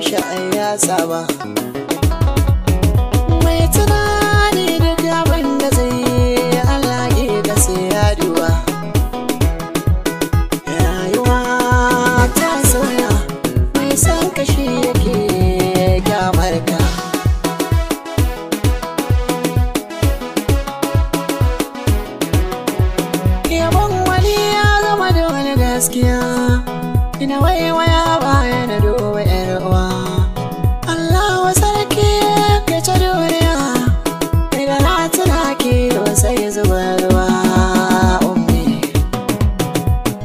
shi ai ya saba. Mai tunani duk abin da zai yi Allah ke da sai ya duba. Rayuwa ta sauya, mai san kashi yake kyamar ka. Yabon wani ya zama da wani gaskiya, ina waiwaya baya na duba yar uwa. Allah wa sarki ka ta duniya, idan na tuna ki sai zuba ruwa. Ummi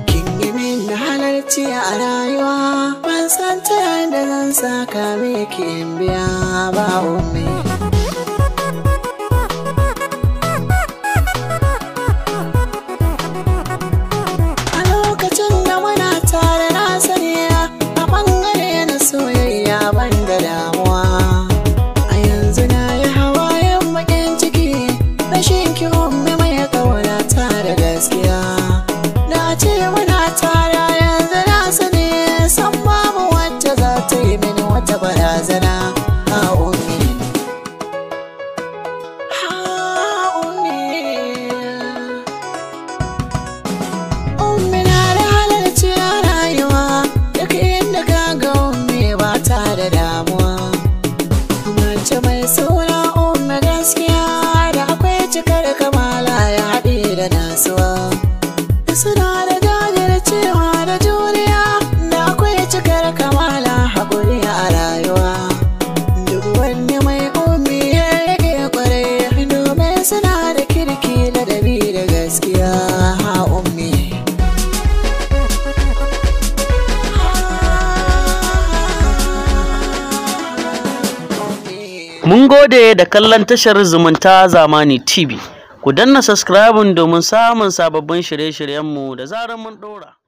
kin yi min halarci a rayuwa, ban san ta yadda zan saka miki in biya ba. Ummi barazana. Ummi na da halarci a rayuwa, duk inda ka ga ummi ba ta da damuwa. Mace mai suna ummi gaskiya da akwai cikar kamala ya haɗe da nasuwa. Suna da jajircewa da juriya da akwai cikar kamala haƙuri a rayuwa. Duk wani mai ummi ya rage kwarai domin suna da kirki ladabi da gaskiya. Ha ummi mun gode da kallon tashar Zumunta Zamani TV. Ku danna subscribing domin samun sababbin shirye-shiryenmu da zarar mun ɗora.